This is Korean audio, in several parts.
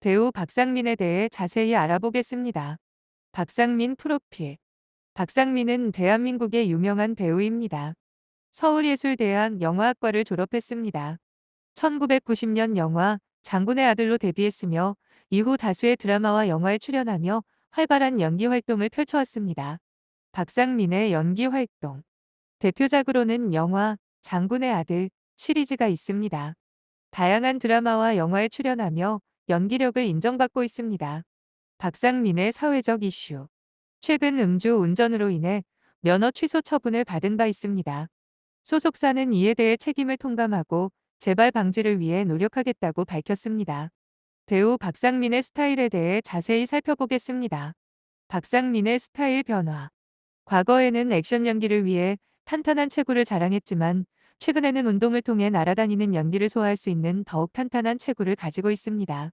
배우 박상민에 대해 자세히 알아보겠습니다. 박상민 프로필. 박상민은 대한민국의 유명한 배우입니다. 서울예술대학 영화학과를 졸업했습니다. 1990년 영화 장군의 아들로 데뷔했으며 이후 다수의 드라마와 영화에 출연하며 활발한 연기 활동을 펼쳐왔습니다. 박상민의 연기 활동. 대표작으로는 영화 장군의 아들 시리즈가 있습니다. 다양한 드라마와 영화에 출연하며 연기력을 인정받고 있습니다. 박상민의 사회적 이슈. 최근 음주 운전으로 인해 면허 취소 처분을 받은 바 있습니다. 소속사는 이에 대해 책임을 통감하고 재발 방지를 위해 노력하겠다고 밝혔습니다. 배우 박상민의 스타일에 대해 자세히 살펴보겠습니다. 박상민의 스타일 변화. 과거에는 액션 연기를 위해 탄탄한 체구를 자랑했지만 최근에는 운동을 통해 날아다니는 연기를 소화할 수 있는 더욱 탄탄한 체구를 가지고 있습니다.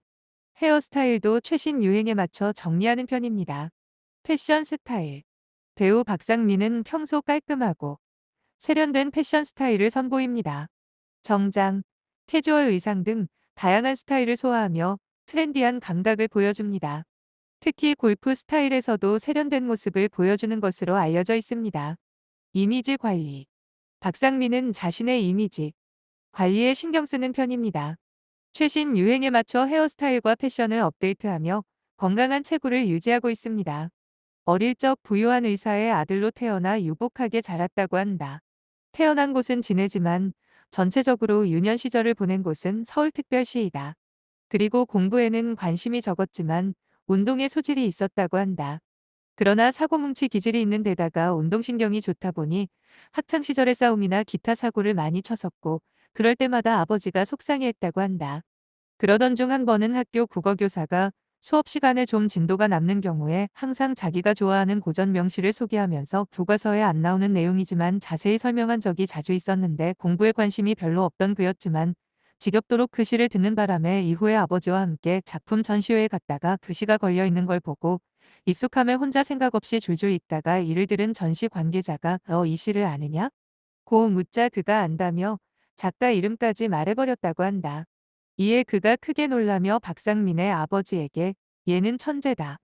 헤어스타일도 최신 유행에 맞춰 정리하는 편입니다. 패션 스타일. 배우 박상민은 평소 깔끔하고 세련된 패션 스타일을 선보입니다. 정장, 캐주얼 의상 등 다양한 스타일을 소화하며 트렌디한 감각을 보여줍니다. 특히 골프 스타일에서도 세련된 모습을 보여주는 것으로 알려져 있습니다. 이미지 관리. 박상민은 자신의 이미지 관리에 신경 쓰는 편입니다. 최신 유행에 맞춰 헤어스타일과 패션을 업데이트하며 건강한 체구를 유지하고 있습니다. 어릴 적 부유한 의사의 아들로 태어나 유복하게 자랐다고 한다. 태어난 곳은 진해지만 전체적으로 유년 시절을 보낸 곳은 서울특별시이다. 그리고 공부에는 관심이 적었지만 운동에 소질이 있었다고 한다. 그러나 사고뭉치 기질이 있는 데다가 운동신경이 좋다 보니 학창시절의 싸움이나 기타 사고를 많이 쳤었고 그럴 때마다 아버지가 속상해했다고 한다. 그러던 중 한 번은 학교 국어교사가 수업 시간에 좀 진도가 남는 경우에 항상 자기가 좋아하는 고전 명시를 소개하면서 교과서에 안 나오는 내용이지만 자세히 설명한 적이 자주 있었는데 공부에 관심이 별로 없던 그였지만 지겹도록 그 시를 듣는 바람에 이후에 아버지와 함께 작품 전시회에 갔다가 그 시가 걸려 있는 걸 보고 익숙함에 혼자 생각 없이 줄줄 읽다가 이를 들은 전시 관계자가 이 시를 아느냐? 고 묻자 그가 안다며 작가 이름까지 말해버렸다고 한다. 이에 그가 크게 놀라며 박상민의 아버지에게 얘는 천재다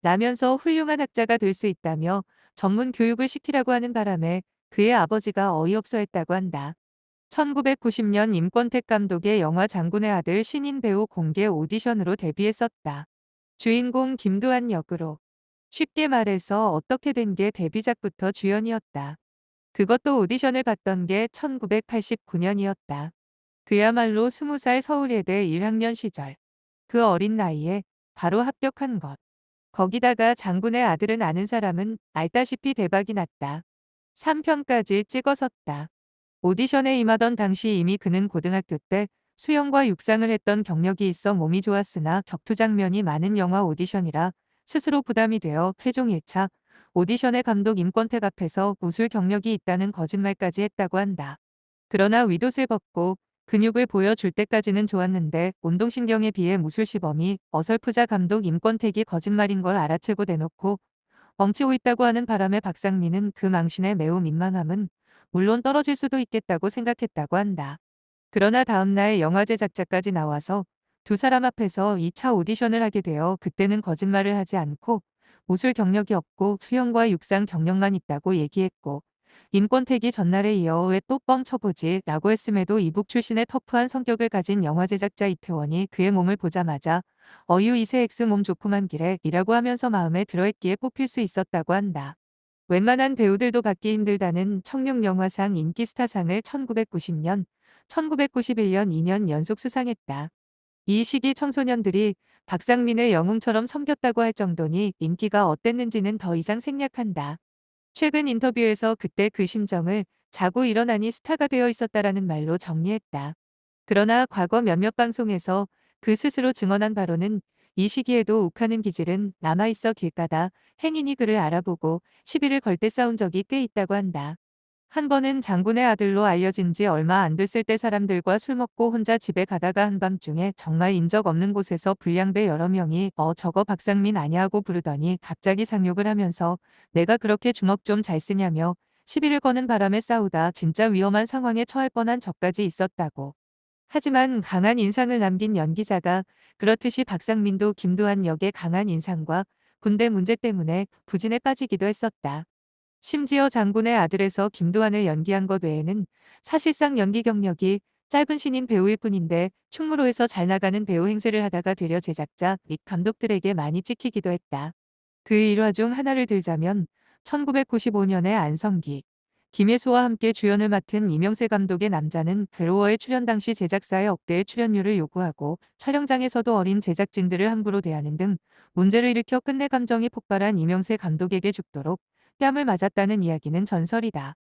라면서 훌륭한 학자가 될 수 있다며 전문 교육을 시키라고 하는 바람에 그의 아버지가 어이없어 했다고 한다. 1990년 임권택 감독의 영화 장군의 아들 신인 배우 공개 오디션으로 데뷔했었다. 주인공 김두한 역으로. 쉽게 말해서 어떻게 된 게 데뷔작부터 주연이었다. 그것도 오디션을 봤던 게 1989년이었다. 그야말로 20살 서울예대 1학년 시절. 그 어린 나이에 바로 합격한 것. 거기다가 장군의 아들은 아는 사람은 알다시피 대박이 났다. 3편까지 찍어섰다. 오디션에 임하던 당시 이미 그는 고등학교 때 수영과 육상을 했던 경력이 있어 몸이 좋았으나 격투 장면이 많은 영화 오디션이라 스스로 부담이 되어 최종 1차 오디션의 감독 임권택 앞에서 무술 경력이 있다는 거짓말까지 했다고 한다. 그러나 윗옷을 벗고 근육을 보여줄 때까지는 좋았는데 운동신경에 비해 무술 시범이 어설프자 감독 임권택이 거짓말인 걸 알아채고 대놓고 엉치고 있다고 하는 바람에 박상민은 그 망신에 매우 민망함은 물론 떨어질 수도 있겠다고 생각했다고 한다. 그러나 다음날 영화 제작자까지 나와서 두 사람 앞에서 2차 오디션을 하게 되어 그때는 거짓말을 하지 않고 무술 경력이 없고 수영과 육상 경력만 있다고 얘기했고 임권택이 전날에 이어 왜 또 뻥 쳐보지 라고 했음에도 이북 출신의 터프한 성격을 가진 영화 제작자 이태원이 그의 몸을 보자마자 어유 이세 엑스 몸 좋구만 기래 이라고 하면서 마음에 들어했기에 뽑힐 수 있었다고 한다. 웬만한 배우들도 받기 힘들다는 청룡영화상 인기스타상을 1990년, 1991년 2년 연속 수상했다. 이 시기 청소년들이 박상민을 영웅처럼 섬겼다고 할 정도니 인기가 어땠는지는 더 이상 생략한다. 최근 인터뷰에서 그때 그 심정을 자고 일어나니 스타가 되어 있었다라는 말로 정리했다. 그러나 과거 몇몇 방송에서 그 스스로 증언한 바로는 이 시기에도 욱하는 기질은 남아있어 길가다 행인이 그를 알아보고 시비를 걸 때 싸운 적이 꽤 있다고 한다. 한 번은 장군의 아들로 알려진 지 얼마 안 됐을 때 사람들과 술 먹고 혼자 집에 가다가 한밤중에 정말 인적 없는 곳에서 불량배 여러 명이 저거 박상민 아냐 하고 부르더니 갑자기 상욕을 하면서 내가 그렇게 주먹 좀 잘 쓰냐며 시비를 거는 바람에 싸우다 진짜 위험한 상황에 처할 뻔한 적까지 있었다고. 하지만 강한 인상을 남긴 연기자가 그렇듯이 박상민도 김두한 역의 강한 인상과 군대 문제 때문에 부진에 빠지기도 했었다. 심지어 장군의 아들에서 김두한을 연기한 것 외에는 사실상 연기 경력이 짧은 신인 배우일 뿐인데 충무로에서 잘 나가는 배우 행세를 하다가 되려 제작자 및 감독들에게 많이 찍히기도 했다. 그 일화 중 하나를 들자면 1995년에 안성기, 김혜수와 함께 주연을 맡은 이명세 감독의 남자는 괴로워의 출연 당시 제작사에 억대의 출연료를 요구하고 촬영장에서도 어린 제작진들을 함부로 대하는 등 문제를 일으켜 끝내 감정이 폭발한 이명세 감독에게 죽도록 뺨을 맞았다는 이야기는 전설이다.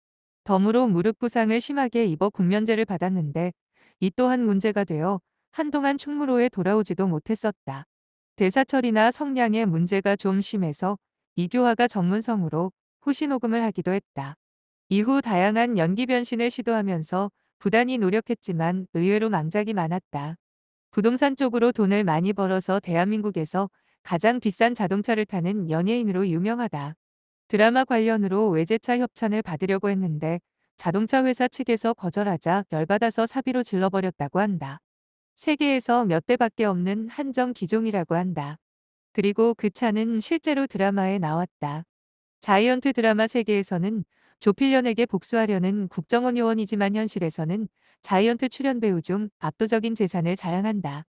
덤으로 무릎 부상을 심하게 입어 군면제를 받았는데 이 또한 문제가 되어 한동안 충무로에 돌아오지도 못했었다. 대사 처리나 성량의 문제가 좀 심해서 이규화가 전문성으로 후시 녹음을 하기도 했다. 이후 다양한 연기 변신을 시도하면서 부단히 노력했지만 의외로 망작이 많았다. 부동산 쪽으로 돈을 많이 벌어서 대한민국에서 가장 비싼 자동차를 타는 연예인으로 유명하다. 드라마 관련으로 외제차 협찬을 받으려고 했는데 자동차 회사 측에서 거절하자 열받아서 사비로 질러버렸다고 한다. 세계에서 몇 대밖에 없는 한정 기종이라고 한다. 그리고 그 차는 실제로 드라마에 나왔다. 자이언트 드라마 세계에서는 조필련에게 복수하려는 국정원 요원이지만 현실에서는 자이언트 출연 배우 중 압도적인 재산을 자랑한다.